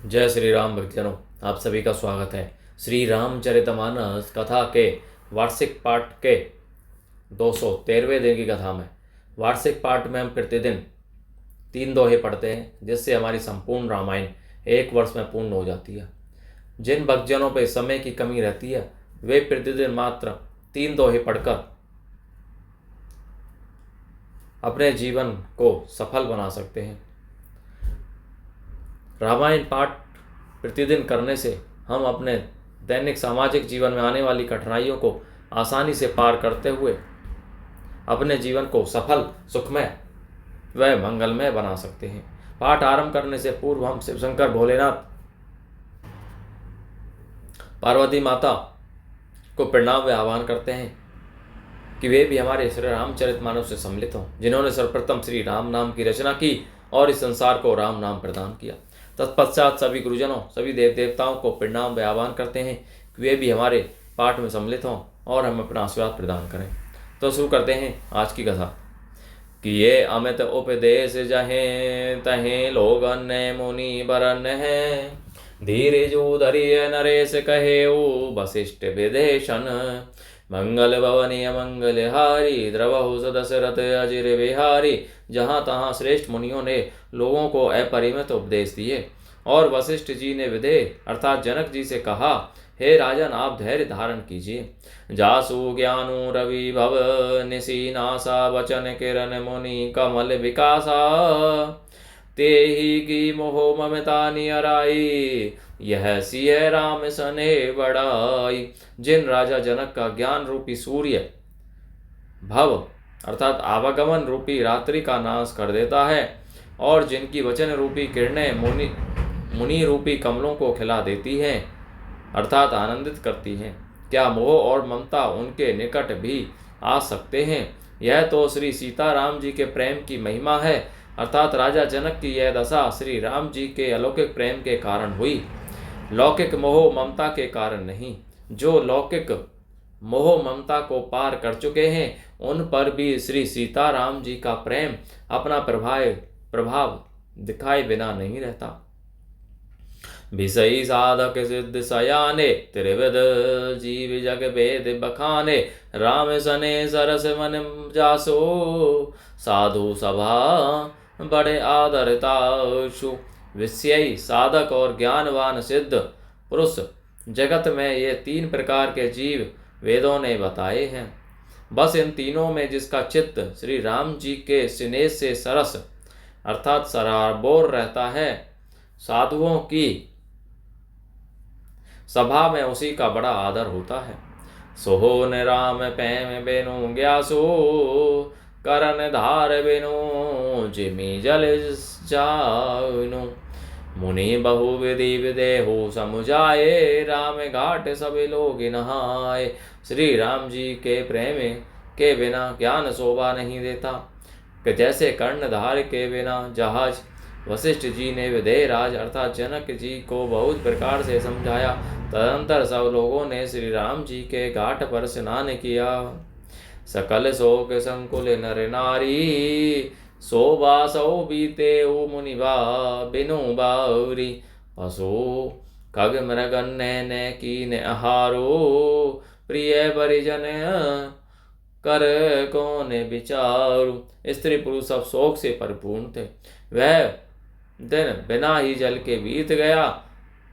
जय श्री राम भक्तजनों, आप सभी का स्वागत है। श्री रामचरितमानस कथा के वार्षिक पाठ के 213वें दिन की कथा में। वार्षिक पाठ में हम प्रतिदिन 3 दोहे पढ़ते हैं, जिससे हमारी संपूर्ण रामायण 1 वर्ष में पूर्ण हो जाती है। जिन भक्तजनों पर समय की कमी रहती है, वे प्रतिदिन मात्र 3 दोहे पढ़कर अपने जीवन को सफल बना सकते हैं। रामायण पाठ प्रतिदिन करने से हम अपने दैनिक सामाजिक जीवन में आने वाली कठिनाइयों को आसानी से पार करते हुए अपने जीवन को सफल, सुखमय व मंगलमय बना सकते हैं। पाठ आरंभ करने से पूर्व हम शिव शंकर, भोलेनाथ, पार्वती माता को प्रणाम व आह्वान करते हैं कि वे भी हमारे श्री रामचरितमानस से सम्मिलित हों, जिन्होंने सर्वप्रथम श्री राम नाम की रचना की और इस संसार को राम नाम प्रदान किया। तत्पश्चात सभी गुरुजनों, सभी देव देवताओं को प्रणाम व आह्वान करते हैं कि वे भी हमारे पाठ में सम्मिलित हों और हम अपना आशीर्वाद प्रदान करें। तो शुरू करते हैं आज की कथा कि ये अमित उपदेश जहें तहें लोगन ने मुनि बरन है, धीरे जो धरिय नरेश कहे वशिष्ठ विदेशन, मंगल भवनीय मंगल हारी द्रवहु दशरथ अजिर बिहारी। जहाँ तहाँ श्रेष्ठ मुनियों ने लोगों को अपरिमित उपदेश दिए और वशिष्ठ जी ने विदेह अर्थात जनक जी से कहा, हे राजन, आप धैर्य धारण कीजिए। जासु ज्ञानु रवि भव निशीनासा वचन किरण मुनि कमल विकासा, ते ही की मोह ममता नियराई, यह सिय राम सने बड़ाई। जिन राजा जनक का ज्ञान रूपी सूर्य भव अर्थात आवागमन रूपी रात्रि का नाश कर देता है और जिनकी वचन रूपी किरणें मुनि रूपी कमलों को खिला देती हैं अर्थात आनंदित करती हैं, क्या मोह और ममता उनके निकट भी आ सकते हैं? यह तो श्री सीताराम जी के प्रेम की महिमा है अर्थात राजा जनक की यह दशा श्री राम जी के अलौकिक प्रेम के कारण हुई, लौकिक मोह ममता के कारण नहीं। जो लौकिक मोह ममता को पार कर चुके हैं उन पर भी श्री सीताराम जी का प्रेम अपना प्रभाव दिखाए बिना नहीं रहता। विषयी साधक सिद्ध सयाने, त्रिविध जीव जग भेद बखाने, राम सने सरस मन जासो, साधु सभा बड़े आदरताशु। विषयी, साधक और ज्ञानवान सिद्ध पुरुष जगत में ये 3 प्रकार के जीव वेदों ने बताए हैं। बस इन तीनों में जिसका चित्त श्री राम जी के स्नेह से सरस अर्थात सराबोर रहता है, साधुओं की सभा में उसी का बड़ा आदर होता है। सोहोन राम पैम बेनु ग्यासो, करन धार बिनु जिमी जल जानु, मुनि बहु विधि विदेहु समुझाए, राम घाट सभी लोग नहाए। श्री राम जी के प्रेम के बिना ज्ञान शोभा नहीं देता कि जैसे कर्णधार के बिना जहाज। वशिष्ठ जी ने विदेहराज अर्थात जनक जी को बहुत प्रकार से समझाया। तदंतर सब लोगों ने श्री राम जी के घाट पर स्नान किया। सकल शोक संकुल नर नारी, शोभा सौ बीते ओ मुनिभा बिनु बाउरी, पशु खग मृग ने कीन आहारो, प्रिय परिजन कर कौन विचारू। स्त्री पुरुष सब शोक से परिपूर्ण थे। वह दिन बिना ही जल के बीत गया।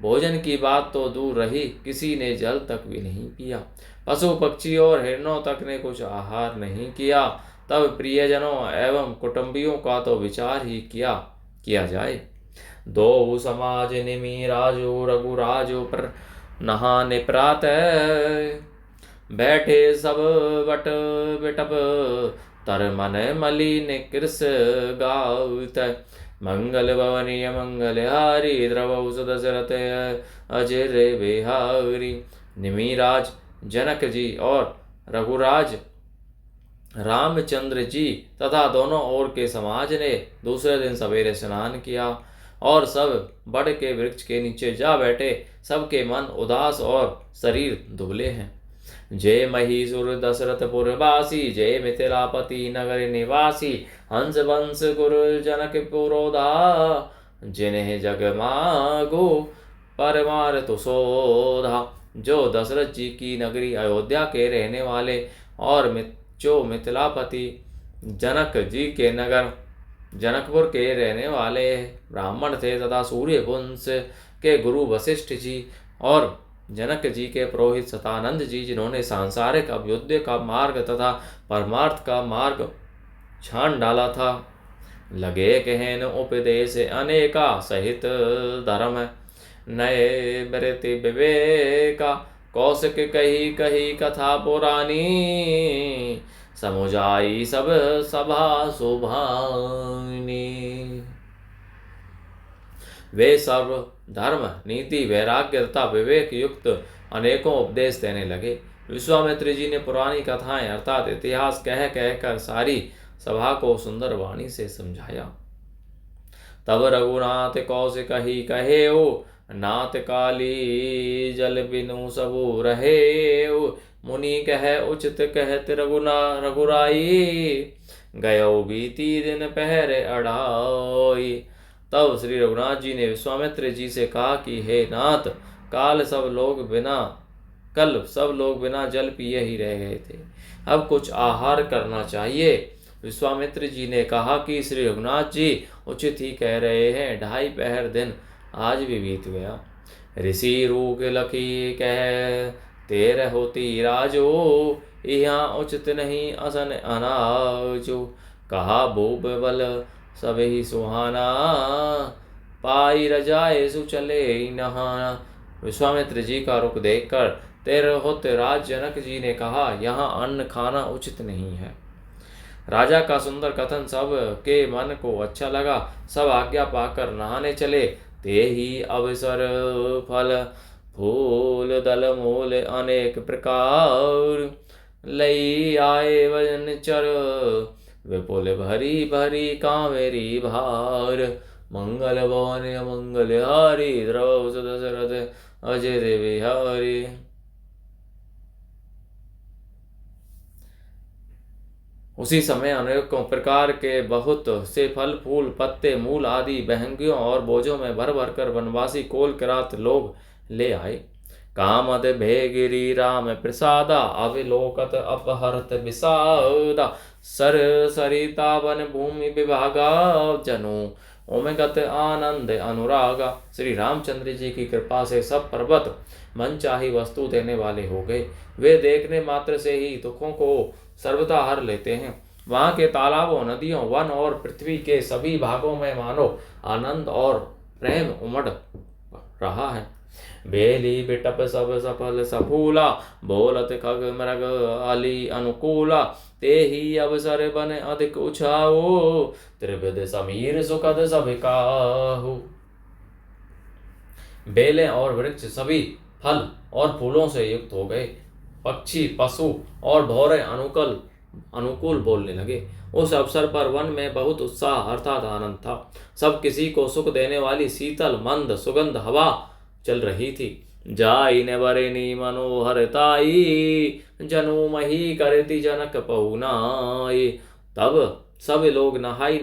भोजन की बात तो दूर रही, किसी ने जल तक भी नहीं पिया। पशु पक्षी और हिरणों तक ने कुछ आहार नहीं किया। तब प्रियजनों एवं कुटुंबियों का तो विचार ही किया जाए। दो समाज निमि राजो रघुराजो पर नहाने प्रातः, बैठे सब बट बिटप तर मन मलिन कृस गाउत, मंगल भवनीय मंगल हारी द्रवहु दशरथ अजिर बिहारी। निमिराज जनक जी और रघुराज रामचंद्र जी तथा दोनों ओर के समाज ने दूसरे दिन सवेरे स्नान किया और सब बड़ के वृक्ष के नीचे जा बैठे। सबके मन उदास और शरीर दुबले हैं। जय महीसुर दशरथपुरवासी, जय मिथिलापति नगर निवासी, हंस वंश गुरु जनक पुरोधा, जिन्हें जग मागो परमार्थ सोधा। जो दशरथ जी की नगरी अयोध्या के रहने वाले और जो मिथिलापति जनक जी के नगर जनकपुर के रहने वाले ब्राह्मण थे तथा सूर्यवंश के गुरु वशिष्ठ जी और जनक जी के पुरोहित सतानंद जी, जिन्होंने सांसारिक अभ्युदय का मार्ग तथा परमार्थ का मार्ग छान डाला था, लगे कहन उपदेश अनेका सहित धर्म। नए मृति विवेका कौशिक कही कही कथा पुरानी। समुझाई सब सभा शोभानी। वे सर्व धर्म नीति वैराग्य तथा विवेक युक्त अनेकों उपदेश देने लगे। विश्वामित्र जी ने पुरानी कथाएं अर्थात इतिहास कह कहकर सारी सभा को सुंदर वाणी से समझाया। तब रघुनाथ कौशिक ही कहे ओ, नाथ काली जल बिनु सबू रहे। मुनि कह उचित कहत रघुराई, गयो बीती दिन पहरे अढ़ाई। तब श्री रघुनाथ जी ने विश्वामित्र जी से कहा कि हे नाथ, कल सब लोग बिना जल पिए ही रह गए थे, अब कुछ आहार करना चाहिए। विश्वामित्र जी ने कहा कि श्री रघुनाथ जी उचित ही कह रहे हैं, 2.5 पहर दिन आज भी बीत गया। ऋषि रूक लखी कह तेर होती राजो, यहाँ उचित नहीं असन अनाजो। कहा भूप बल सब ही सुहाना, पाई रजाए सुचले नहाना। विश्वामित्र जी का रुख देखकर तेरे होते राज जनक जी ने कहा, यहाँ अन्न खाना उचित नहीं है। राजा का सुंदर कथन सब के मन को अच्छा लगा। सब आज्ञा पाकर नहाने चले। ते ही अवसर फल फूल दल मूल अनेक प्रकार, लई आए वजन चर विपुल भरी भरी कावेरी भार। मंगल भवन मंगल हारी, द्रौ दशरथ अजय विहारी। उसी समय अनेकों प्रकार के बहुत से फल फूल पत्ते मूल आदि बहंगियों और बोझों में भर भर कर वनवासी कोल किरात लोग ले आए। कामद भेगिरी राम प्रसादा, अविलोकत अपहरत विषादा। सर सरिता वन भूमि विभागा, जनु ओमेगत आनंद अनुरागा। श्री रामचंद्र जी की कृपा से सब पर्वत मनचाही वस्तु देने वाले हो गए। वे देखने मात्र से ही दुखों को सर्वथा हर लेते हैं। वहाँ के तालाबों नदियों वन और पृथ्वी के सभी भागों में मानो आनंद और प्रेम उमड़ रहा है। बेली बिटप सब सफल सफूला, बोलत खग मृग अली अनुकूला। ते ही अवसर बन अधिक उछाओ, त्रिविध समीर सुखद सब काहू। बेलें और वृक्ष सभी फल और फूलों से युक्त हो गए। पक्षी पशु और भौरे अनुकूल बोलने लगे। उस अवसर पर वन में बहुत उत्साह अर्थात आनंद था। सब किसी को सुख देने वाली शीतल मंद सुगंध हवा चल रही थी। जाई ने बरेनी मनोहरताई, जनु मही करती जनक पहुनाई। तब सब लोग नहाई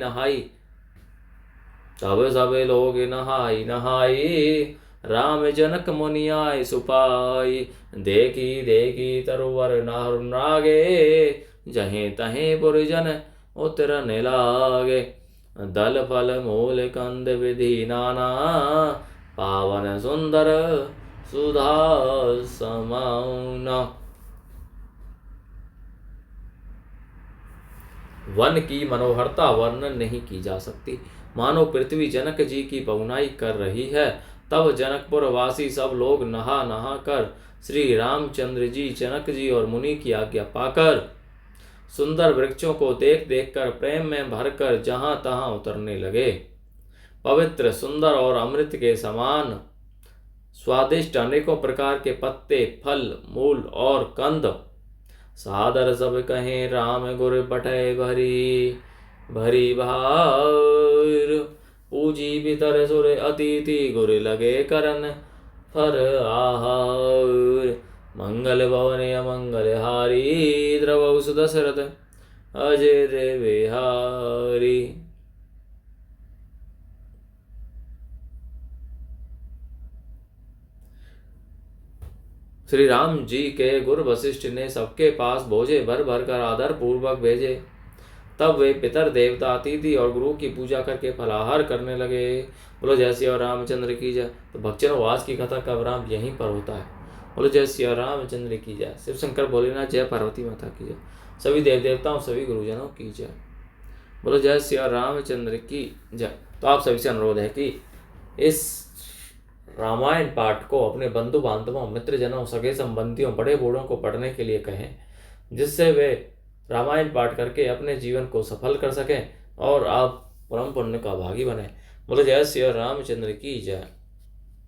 नहाई, राम जनक मुनि आए सुपाई। देखी देखी तरुवर नागे, जहें तहें पुरजन उतरन लागे। दल फल मूल कंद विधि नाना, पावन सुंदर सुधा समाना। वन की मनोहरता वर्णन नहीं की जा सकती, मानो पृथ्वी जनक जी की पहुनाई कर रही है। तब जनकपुर वासी सब लोग नहा नहा कर श्री रामचंद्र जी जनक जी और मुनि की आज्ञा पाकर सुंदर वृक्षों को देख देख कर प्रेम में भरकर जहां तहां उतरने लगे। पवित्र सुंदर और अमृत के समान स्वादिष्ट अनेकों प्रकार के पत्ते फल मूल और कंद सादर सब कहें, राम गुर बटै भरी भरी भार। पूजी भीतर सुर अतिथि, गुर लगे करन फर आहार। मंगल भवन अमंगल हारी, द्रवौ दशरथ अजय विहारी। श्री राम जी के गुरु वशिष्ठ ने सबके पास बोझे भर भर कर आदर पूर्वक भेजे। तब वे पितर देवता अतिथि और गुरु की पूजा करके फलाहार करने लगे। बोलो जय श्री रामचंद्र की जय। तो भक्तजनों, आज की कथा का विराम यहीं पर होता है। बोलो जय श्री रामचंद्र की जय। शिव शंकर भोलेनाथ जय, पार्वती माता की जय, सभी देव देवताओं सभी गुरुजनों की जय। बोलो जय श्री रामचंद्र की जय। तो आप सभी से अनुरोध है कि इस रामायण पाठ को अपने बंधु बांधवों, मित्रजनों, सगे संबंधियों, बड़े बूढ़ों को पढ़ने के लिए कहें, जिससे वे रामायण पाठ करके अपने जीवन को सफल कर सकें और आप परम पुण्य का भागी बने। बोलो जय श्री रामचंद्र की जय।